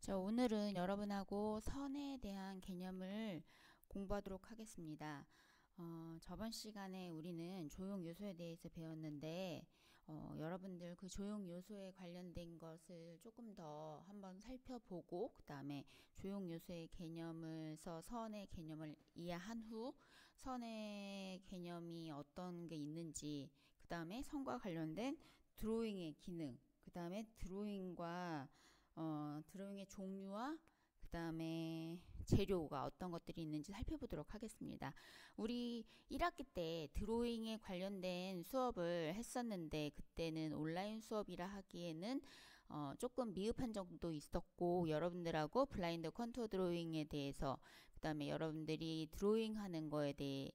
자, 오늘은 여러분하고 선에 대한 개념을 공부하도록 하겠습니다. 저번 시간에 우리는 조용 요소에 대해서 배웠는데, 여러분들 그 조용 요소에 관련된 것을 조금 더 한번 살펴보고, 그 다음에 조용 요소의 개념을서 선의 개념을 이해한 후, 선의 개념이 어떤 게 있는지, 그 다음에 선과 관련된 드로잉의 기능, 그 다음에 드로잉의 종류와 그 다음에 재료가 어떤 것들이 있는지 살펴보도록 하겠습니다. 우리 1학기 때 드로잉에 관련된 수업을 했었는데 그때는 온라인 수업이라 하기에는 조금 미흡한 정도 있었고, 여러분들하고 블라인드 컨투어 드로잉에 대해서, 그 다음에 여러분들이 드로잉 하는 거에 대해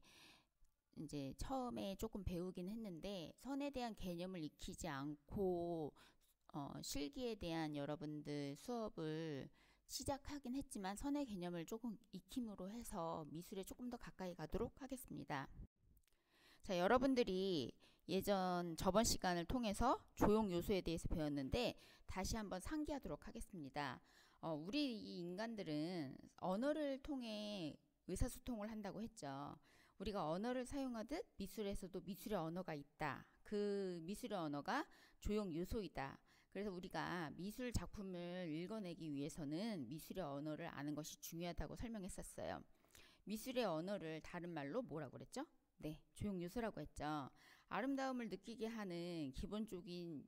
이제 처음에 조금 배우긴 했는데, 선에 대한 개념을 익히지 않고 실기에 대한 여러분들 수업을 시작하긴 했지만 선의 개념을 조금 익힘으로 해서 미술에 조금 더 가까이 가도록 하겠습니다. 자, 여러분들이 저번 시간을 통해서 조용 요소에 대해서 배웠는데 다시 한번 상기하도록 하겠습니다. 우리 이 인간들은 언어를 통해 의사소통을 한다고 했죠. 우리가 언어를 사용하듯 미술에서도 미술의 언어가 있다. 그 미술의 언어가 조용 요소이다. 그래서 우리가 미술 작품을 읽어내기 위해서는 미술의 언어를 아는 것이 중요하다고 설명했었어요. 미술의 언어를 다른 말로 뭐라고 그랬죠? 네, 조용 요소라고 했죠. 아름다움을 느끼게 하는 기본적인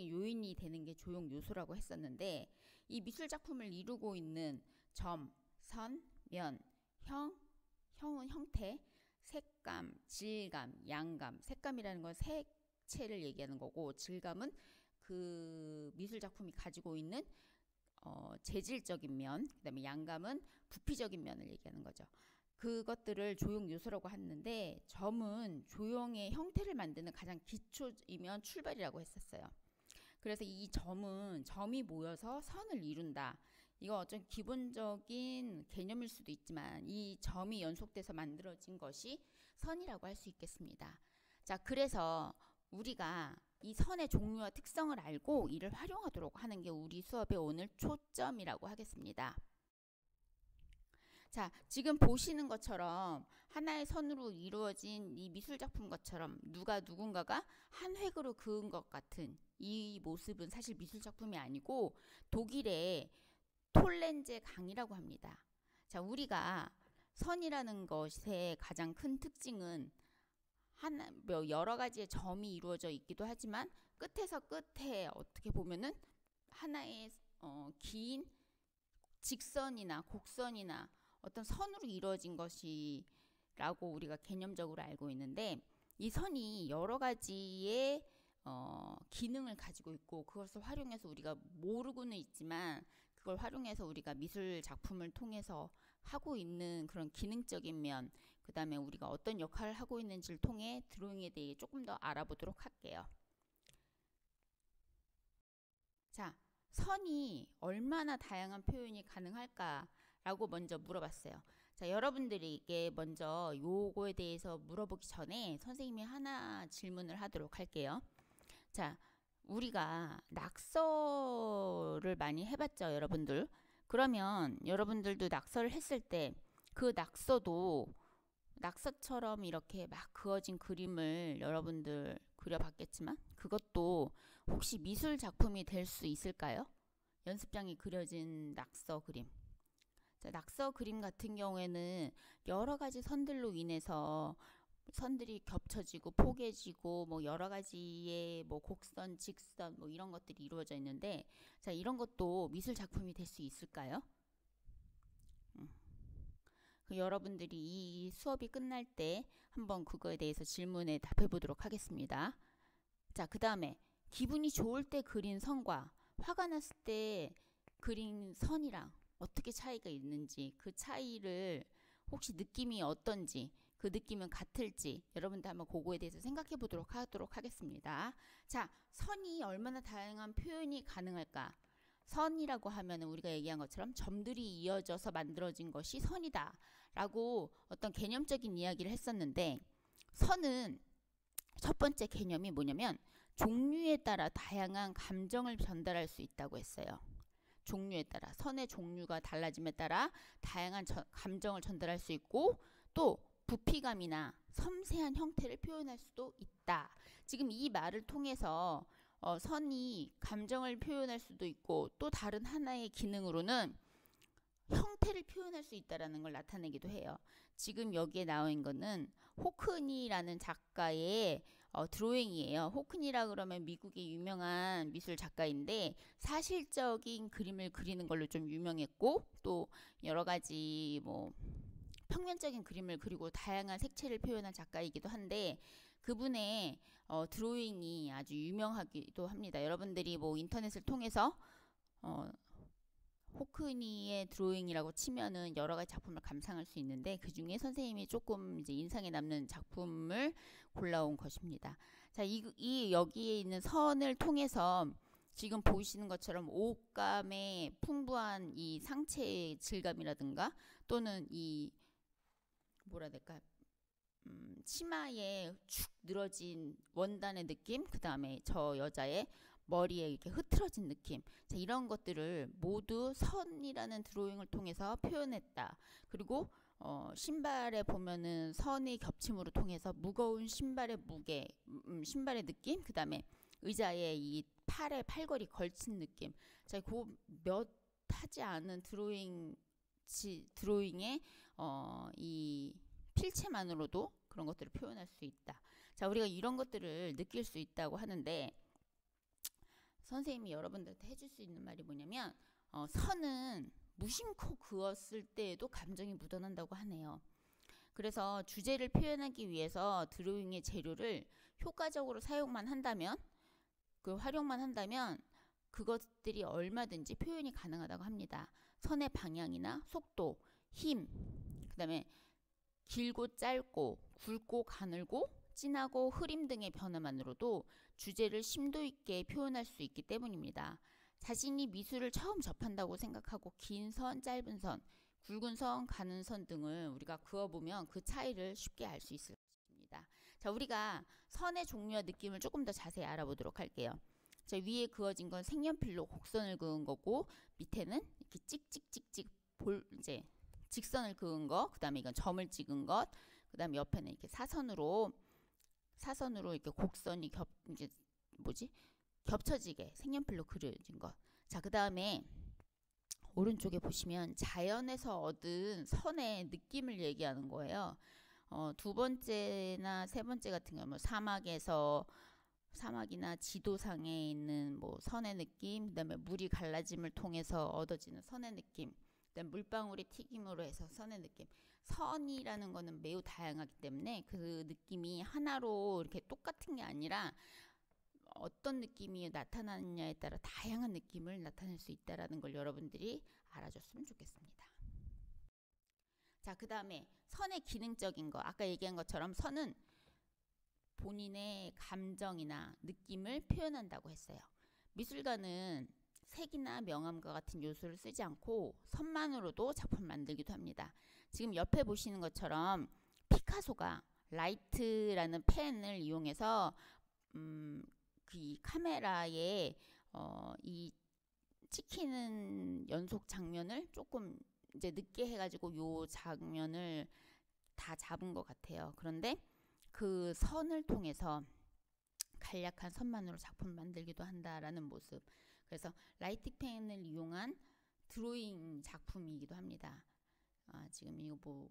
요인이 되는 게 조용 요소라고 했었는데, 이 미술 작품을 이루고 있는 점, 선, 면, 형은 형태, 색감, 질감, 양감. 색감이라는 건 색채를 얘기하는 거고, 질감은 그 미술 작품이 가지고 있는 재질적인 면, 그 다음에 양감은 부피적인 면을 얘기하는 거죠. 그것들을 조용 요소라고 하는데, 점은 조형의 형태를 만드는 가장 기초이면 출발이라고 했었어요. 그래서 이 점이 모여서 선을 이룬다. 이거 어떤 기본적인 개념일 수도 있지만 이 점이 연속돼서 만들어진 것이 선이라고 할 수 있겠습니다. 자, 그래서 우리가 이 선의 종류와 특성을 알고 이를 활용하도록 하는 게 우리 수업의 오늘 초점이라고 하겠습니다. 자, 지금 보시는 것처럼 하나의 선으로 이루어진 이 미술 작품 것처럼 누군가가 한 획으로 그은 것 같은 이 모습은 사실 미술 작품이 아니고 독일의 톨렌제 강이라고 합니다. 자, 우리가 선이라는 것의 가장 큰 특징은 여러 가지의 점이 이루어져 있기도 하지만 끝에서 끝에 어떻게 보면은 하나의 긴 직선이나 곡선이나 어떤 선으로 이루어진 것이라고 우리가 개념적으로 알고 있는데, 이 선이 여러 가지의 기능을 가지고 있고 그것을 활용해서 우리가 모르고는 있지만 그걸 활용해서 우리가 미술 작품을 통해서 하고 있는 그런 기능적인 면, 그 다음에 우리가 어떤 역할을 하고 있는지를 통해 드로잉에 대해 조금 더 알아보도록 할게요. 자, 선이 얼마나 다양한 표현이 가능할까라고 먼저 물어봤어요. 자, 여러분들에게 먼저 요거에 대해서 물어보기 전에 선생님이 하나 질문을 하도록 할게요. 자, 우리가 낙서를 많이 해봤죠, 여러분들. 그러면 여러분들도 낙서를 했을 때 그 낙서처럼 이렇게 막 그어진 그림을 여러분들 그려봤겠지만 그것도 혹시 미술 작품이 될 수 있을까요? 연습장에 그려진 낙서 그림. 자, 낙서 그림 같은 경우에는 여러 가지 선들로 인해서 선들이 겹쳐지고 포개지고 뭐 여러 가지의 뭐 곡선, 직선 뭐 이런 것들이 이루어져 있는데, 자, 이런 것도 미술 작품이 될 수 있을까요? 여러분들이 이 수업이 끝날 때 한번 그거에 대해서 질문에 답해 보도록 하겠습니다. 자, 그 다음에 기분이 좋을 때 그린 선과 화가 났을 때 그린 선이랑 어떻게 차이가 있는지, 그 차이를 혹시 느낌이 어떤지, 그 느낌은 같을지 여러분들 한번 그거에 대해서 생각해 보도록 하겠습니다. 자, 선이 얼마나 다양한 표현이 가능할까? 선이라고 하면 우리가 얘기한 것처럼 점들이 이어져서 만들어진 것이 선이다 라고 어떤 개념적인 이야기를 했었는데, 선은 첫 번째 개념이 뭐냐면 종류에 따라 다양한 감정을 전달할 수 있다고 했어요. 종류에 따라 선의 종류가 달라짐에 따라 다양한 감정을 전달할 수 있고 또 부피감이나 섬세한 형태를 표현할 수도 있다. 지금 이 말을 통해서 선이 감정을 표현할 수도 있고 또 다른 하나의 기능으로는 형태를 표현할 수 있다는 걸 나타내기도 해요. 지금 여기에 나와 있는 거는 호크니라는 작가의 드로잉이에요. 호크니라 그러면 미국의 유명한 미술 작가인데 사실적인 그림을 그리는 걸로 좀 유명했고 또 여러 가지 뭐 평면적인 그림을 그리고 다양한 색채를 표현한 작가이기도 한데 그분의 드로잉이 아주 유명하기도 합니다. 여러분들이 뭐 인터넷을 통해서 호크니의 드로잉이라고 치면은 여러 가지 작품을 감상할 수 있는데 그 중에 선생님이 조금 이제 인상에 남는 작품을 골라온 것입니다. 자, 여기에 있는 선을 통해서 지금 보이시는 것처럼 오감의 풍부한 이 상체의 질감이라든가 또는 이 뭐라 해야 될까 치마에 축 늘어진 원단의 느낌, 그 다음에 저 여자의 머리에 이렇게 흐트러진 느낌, 자, 이런 것들을 모두 선이라는 드로잉을 통해서 표현했다. 그리고 신발에 보면은 선의 겹침으로 통해서 무거운 신발의 무게, 신발의 느낌, 그 다음에 의자에 이 팔에 팔걸이 걸친 느낌. 자, 그 몇 하지 않은 드로잉의 이 필체만으로도 그런 것들을 표현할 수 있다. 자, 우리가 이런 것들을 느낄 수 있다고 하는데 선생님이 여러분들한테 해줄 수 있는 말이 뭐냐면 선은 무심코 그었을 때에도 감정이 묻어난다고 하네요. 그래서 주제를 표현하기 위해서 드로잉의 재료를 효과적으로 사용만 한다면 활용만 한다면 그것들이 얼마든지 표현이 가능하다고 합니다. 선의 방향이나 속도, 힘, 그 다음에 길고 짧고 굵고 가늘고 진하고 흐림 등의 변화만으로도 주제를 심도 있게 표현할 수 있기 때문입니다. 자신이 미술을 처음 접한다고 생각하고 긴 선, 짧은 선, 굵은 선, 가는 선 등을 우리가 그어보면 그 차이를 쉽게 알 수 있을 것입니다. 자, 우리가 선의 종류와 느낌을 조금 더 자세히 알아보도록 할게요. 자, 위에 그어진 건 색연필로 곡선을 그은 거고 밑에는 이렇게 찍찍찍찍 이제 직선을 그은 거, 그 다음에 이건 점을 찍은 것, 그 다음에 옆에는 이렇게 사선으로 이렇게 곡선이 겹쳐지게 색연필로 그려진 것. 자, 그 다음에 오른쪽에 보시면 자연에서 얻은 선의 느낌을 얘기하는 거예요. 두 번째나 세 번째 같은 경우는 사막이나 지도상에 있는 뭐 선의 느낌, 그다음에 물이 갈라짐을 통해서 얻어지는 선의 느낌, 그다음 물방울이 튀김으로 해서 선의 느낌. 선이라는 거는 매우 다양하기 때문에 그 느낌이 하나로 이렇게 똑같은 게 아니라 어떤 느낌이 나타나느냐에 따라 다양한 느낌을 나타낼 수 있다라는 걸 여러분들이 알아줬으면 좋겠습니다. 자, 그 다음에 선의 기능적인 거, 아까 얘기한 것처럼 선은 본인의 감정이나 느낌을 표현한다고 했어요. 미술가는 색이나 명암과 같은 요소를 쓰지 않고 선만으로도 작품을 만들기도 합니다. 지금 옆에 보시는 것처럼 피카소가 라이트라는 펜을 이용해서 그 카메라에 이 찍히는 연속 장면을 조금 이제 늦게 해가지고 요 장면을 다 잡은 것 같아요. 그런데 그 선을 통해서 간략한 선만으로 작품을 만들기도 한다라는 모습. 그래서 라이트펜을 이용한 드로잉 작품이기도 합니다. 지금 이거 뭐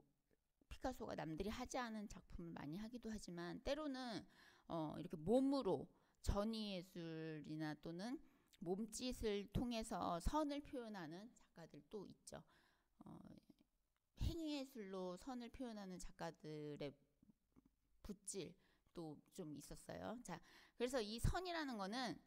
피카소가 남들이 하지 않은 작품을 많이 하기도 하지만 때로는 이렇게 몸으로 전위예술이나 또는 몸짓을 통해서 선을 표현하는 작가들도 있죠. 행위예술로 선을 표현하는 작가들의 붓질도 좀 있었어요. 자, 그래서 이 선이라는 거는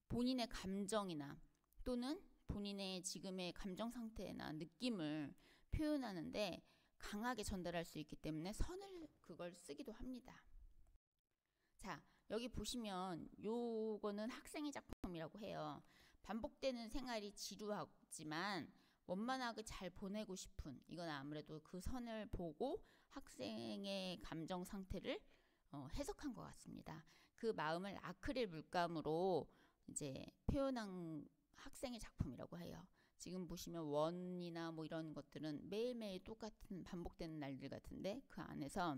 본인의 감정이나 또는 본인의 지금의 감정 상태나 느낌을 표현하는데 강하게 전달할 수 있기 때문에 그걸 쓰기도 합니다. 자, 여기 보시면 요거는 학생의 작품이라고 해요. 반복되는 생활이 지루하지만 원만하게 잘 보내고 싶은, 이건 아무래도 그 선을 보고 학생의 감정 상태를 해석한 것 같습니다. 그 마음을 아크릴 물감으로 이제 표현한 학생의 작품이라고 해요. 지금 보시면 원이나 뭐 이런 것들은 매일매일 똑같은 반복되는 날들 같은데 그 안에서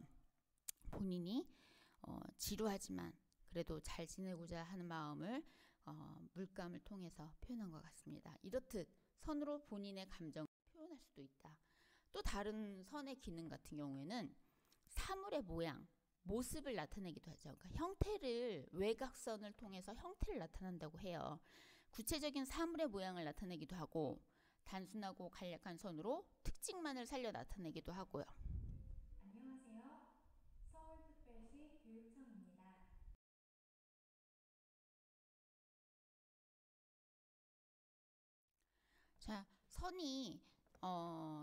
본인이 지루하지만 그래도 잘 지내고자 하는 마음을 물감을 통해서 표현한 것 같습니다. 이렇듯 선으로 본인의 감정을 표현할 수도 있다. 또 다른 선의 기능 같은 경우에는 사물의 모양, 모습을 나타내기도 하죠. 그러니까 형태를 외곽선을 통해서 형태를 나타낸다고 해요. 구체적인 사물의 모양을 나타내기도 하고 단순하고 간략한 선으로 특징만을 살려 나타내기도 하고요. 안녕하세요. 서울특별시 교육청입니다. 자, 선이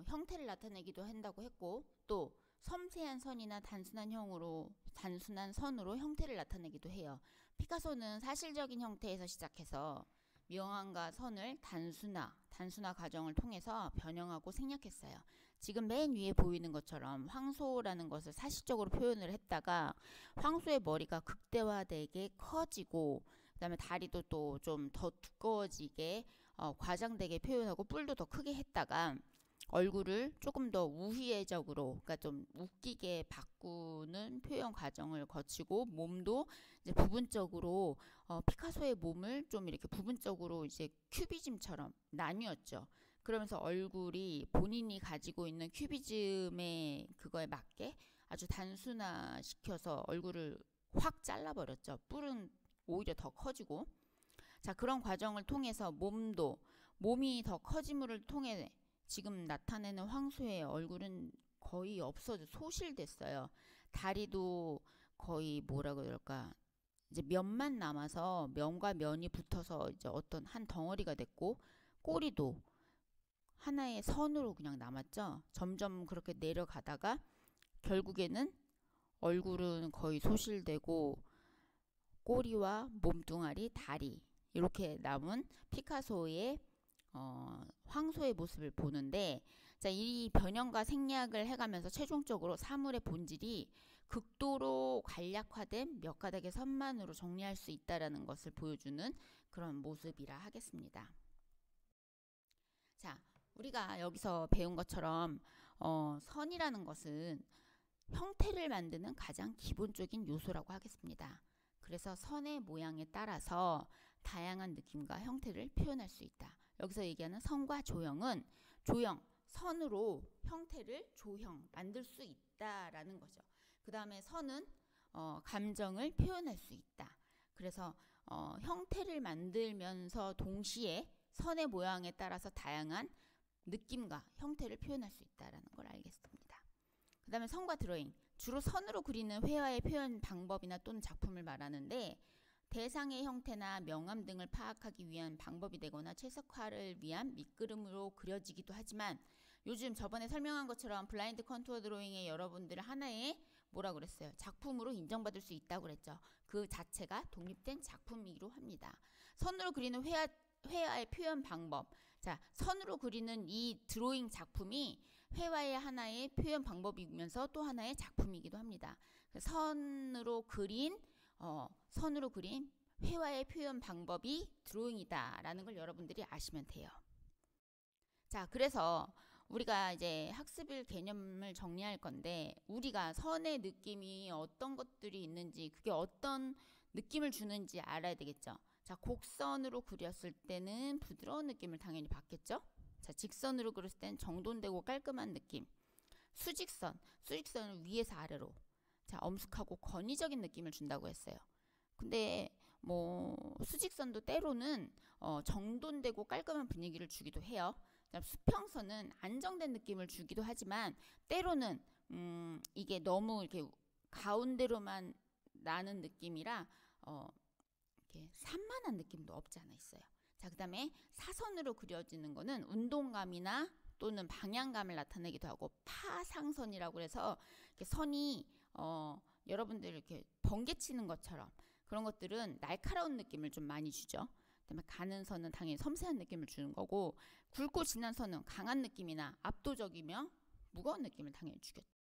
형태를 나타내기도 한다고 했고 또 섬세한 선이나 단순한 선으로 형태를 나타내기도 해요. 피카소는 사실적인 형태에서 시작해서 명암과 선을 단순화 과정을 통해서 변형하고 생략했어요. 지금 맨 위에 보이는 것처럼 황소라는 것을 사실적으로 표현을 했다가 황소의 머리가 극대화되게 커지고 그다음에 다리도 또 좀 더 두꺼워지게 과장되게 표현하고 뿔도 더 크게 했다가 얼굴을 조금 더 우희애적으로, 그러니까 좀 웃기게 바꾸는 표현 과정을 거치고 몸도 이제 부분적으로 피카소의 몸을 좀 이렇게 부분적으로 이제 큐비즘처럼 나뉘었죠. 그러면서 얼굴이 본인이 가지고 있는 큐비즘의 그거에 맞게 아주 단순화시켜서 얼굴을 확 잘라버렸죠. 뿔은 오히려 더 커지고. 자, 그런 과정을 통해서 몸이 더 커짐을 통해 지금 나타내는 황소의 얼굴은 거의 없어져 소실됐어요. 다리도 거의 뭐라 그럴까 이제 면만 남아서 면과 면이 붙어서 이제 어떤 한 덩어리가 됐고 꼬리도 하나의 선으로 그냥 남았죠. 점점 그렇게 내려가다가 결국에는 얼굴은 거의 소실되고 꼬리와 몸뚱아리, 다리 이렇게 남은 피카소의 황소의 모습을 보는데, 자, 이 변형과 생략을 해가면서 최종적으로 사물의 본질이 극도로 간략화된 몇 가닥의 선만으로 정리할 수 있다라는 것을 보여주는 그런 모습이라 하겠습니다. 자, 우리가 여기서 배운 것처럼 선이라는 것은 형태를 만드는 가장 기본적인 요소라고 하겠습니다. 그래서 선의 모양에 따라서 다양한 느낌과 형태를 표현할 수 있다. 여기서 얘기하는 선과 조형은 선으로 형태를 만들 수 있다라는 거죠. 그 다음에 선은 감정을 표현할 수 있다. 그래서 형태를 만들면서 동시에 선의 모양에 따라서 다양한 느낌과 형태를 표현할 수 있다라는 걸 알겠습니다. 그 다음에 선과 드로잉, 주로 선으로 그리는 회화의 표현 방법이나 또는 작품을 말하는데 대상의 형태나 명암 등을 파악하기 위한 방법이 되거나 최적화를 위한 밑그림으로 그려지기도 하지만 요즘 저번에 설명한 것처럼 블라인드 컨투어 드로잉의 여러분들 하나의 뭐라 그랬어요? 작품으로 인정받을 수 있다고 그랬죠. 그 자체가 독립된 작품이기도 합니다. 선으로 그리는 회화의 표현 방법. 자, 선으로 그리는 이 드로잉 작품이 회화의 하나의 표현 방법이면서 또 하나의 작품이기도 합니다. 선으로 그린 회화의 표현 방법이 드로잉이다라는 걸 여러분들이 아시면 돼요. 자, 그래서 우리가 이제 학습일 개념을 정리할 건데 우리가 선의 느낌이 어떤 것들이 있는지 그게 어떤 느낌을 주는지 알아야 되겠죠. 자, 곡선으로 그렸을 때는 부드러운 느낌을 당연히 받겠죠. 자, 직선으로 그렸을 때는 정돈되고 깔끔한 느낌. 수직선은 위에서 아래로. 자, 엄숙하고 권위적인 느낌을 준다고 했어요. 근데 뭐 수직선도 때로는 정돈되고 깔끔한 분위기를 주기도 해요. 수평선은 안정된 느낌을 주기도 하지만 때로는 이게 너무 이렇게 가운데로만 나는 느낌이라 이렇게 산만한 느낌도 없지 않아 있어요. 자, 그다음에 사선으로 그려지는 거는 운동감이나 또는 방향감을 나타내기도 하고 파상선이라고 해서 이렇게 선이 여러분들 이렇게 번개치는 것처럼 그런 것들은 날카로운 느낌을 좀 많이 주죠. 그다음에 가는 선은 당연히 섬세한 느낌을 주는 거고 굵고 진한 선은 강한 느낌이나 압도적이며 무거운 느낌을 당연히 주겠죠.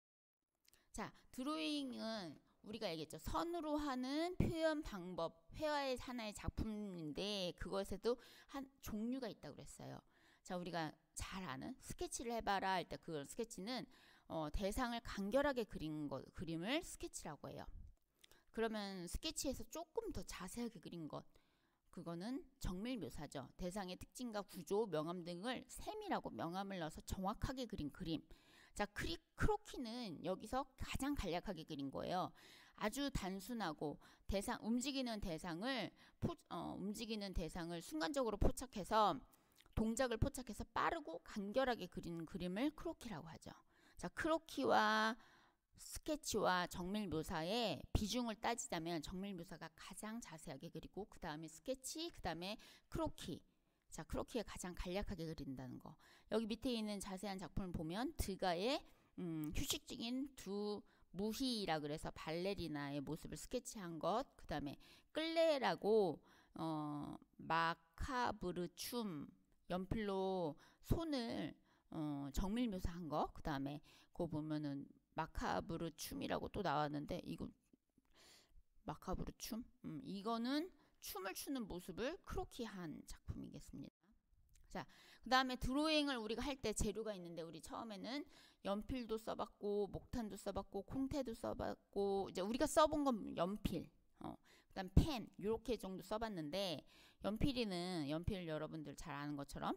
자, 드로잉은 우리가 얘기했죠. 선으로 하는 표현 방법, 회화의 하나의 작품인데 그것에도 한 종류가 있다고 그랬어요. 자, 우리가 잘 아는 스케치를 해봐라 할 때 그 스케치는 대상을 간결하게 그림을 스케치라고 해요. 그러면 스케치에서 조금 더 자세하게 그린 것, 그거는 정밀묘사죠. 대상의 특징과 구조, 명암 등을 세밀하고 명암을 넣어서 정확하게 그린 그림. 자, 크로키는 여기서 가장 간략하게 그린 거예요. 아주 단순하고 움직이는 대상을 순간적으로 포착해서 동작을 포착해서 빠르고 간결하게 그리는 그림을 크로키라고 하죠. 자, 크로키와 스케치와 정밀묘사의 비중을 따지자면 정밀묘사가 가장 자세하게 그리고 그 다음에 스케치, 그 다음에 크로키. 자, 크로키가 가장 간략하게 그린다는 거. 여기 밑에 있는 자세한 작품을 보면 드가의 휴식적인 두 무희라 그래서 발레리나의 모습을 스케치한 것, 그 다음에 끌레라고 마카브르 춤, 연필로 손을 정밀묘사한 거, 그 다음에 그거 보면은 마카브르 춤이라고 또 나왔는데 이거 마카브르 춤? 이거는 춤을 추는 모습을 크로키한 작품이겠습니다. 자, 그 다음에 드로잉을 우리가 할 때 재료가 있는데 우리 처음에는 연필도 써봤고 목탄도 써봤고 콩테도 써봤고 이제 우리가 써본 건 연필, 그 다음 펜 이렇게 정도 써봤는데 연필 여러분들 잘 아는 것처럼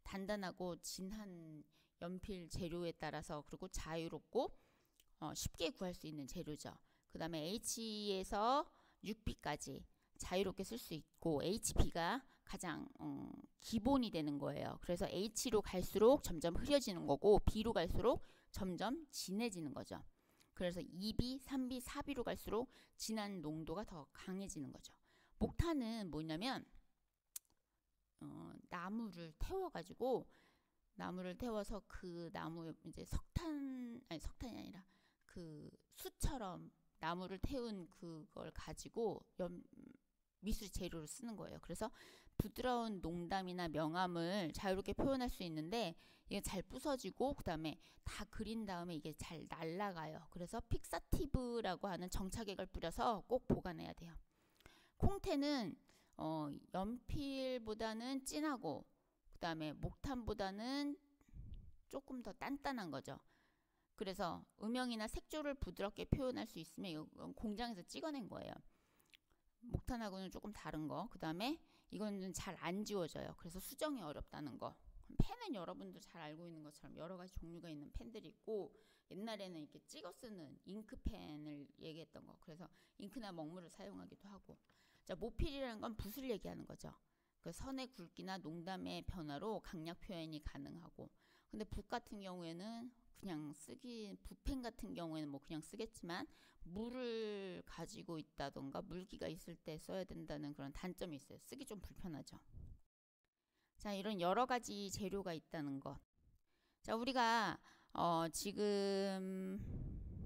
단단하고 진한 연필 재료에 따라서 그리고 자유롭고 쉽게 구할 수 있는 재료죠. 그 다음에 H에서 6B까지 자유롭게 쓸 수 있고 HB가 가장 기본이 되는 거예요. 그래서 H로 갈수록 점점 흐려지는 거고 B로 갈수록 점점 진해지는 거죠. 그래서 2B, 3B, 4B로 갈수록 진한 농도가 더 강해지는 거죠. 목탄은 뭐냐면 나무를 태워서 그 나무에 이제 석탄이 아니라 그 숯처럼 나무를 태운 그걸 가지고 미술 재료로 쓰는 거예요. 그래서 부드러운 농담이나 명암을 자유롭게 표현할 수 있는데 이게 잘 부서지고 그 다음에 다 그린 다음에 이게 잘 날아가요. 그래서 픽사티브라고 하는 정착액을 뿌려서 꼭 보관해야 돼요. 콩테는 연필보다는 진하고 그 다음에 목탄보다는 조금 더 단단한 거죠. 그래서 음영이나 색조를 부드럽게 표현할 수 있으면 이건 공장에서 찍어낸 거예요. 목탄하고는 조금 다른 거. 그 다음에 이거는 잘 안 지워져요. 그래서 수정이 어렵다는 거. 펜은 여러분도 잘 알고 있는 것처럼 여러 가지 종류가 있는 펜들이 있고 옛날에는 이렇게 찍어 쓰는 잉크펜을 얘기했던 거. 그래서 잉크나 먹물을 사용하기도 하고. 자, 모필이라는 건 붓을 얘기하는 거죠. 그 선의 굵기나 농담의 변화로 강약 표현이 가능하고. 근데 붓 같은 경우에는 붓펜 같은 경우에는 뭐 그냥 쓰겠지만 물을 가지고 있다던가 물기가 있을 때 써야 된다는 그런 단점이 있어요. 쓰기 좀 불편하죠. 자, 이런 여러 가지 재료가 있다는 것. 자, 우리가 지금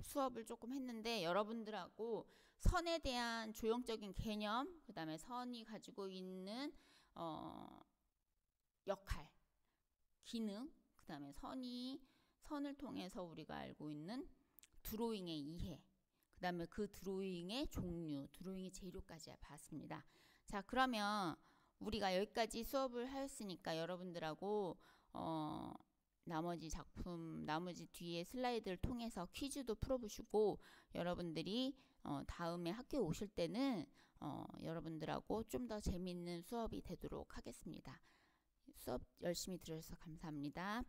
수업을 조금 했는데 여러분들하고 선에 대한 조형적인 개념, 그 다음에 선이 가지고 있는 역할, 기능, 그 다음에 선을 통해서 우리가 알고 있는 드로잉의 이해, 그 다음에 그 드로잉의 종류, 드로잉의 재료까지 봤습니다. 자, 그러면 우리가 여기까지 수업을 하였으니까 여러분들하고 나머지 뒤에 슬라이드를 통해서 퀴즈도 풀어보시고 여러분들이 다음에 학교에 오실 때는 여러분들하고 좀 더 재미있는 수업이 되도록 하겠습니다. 수업 열심히 들어주셔서 감사합니다.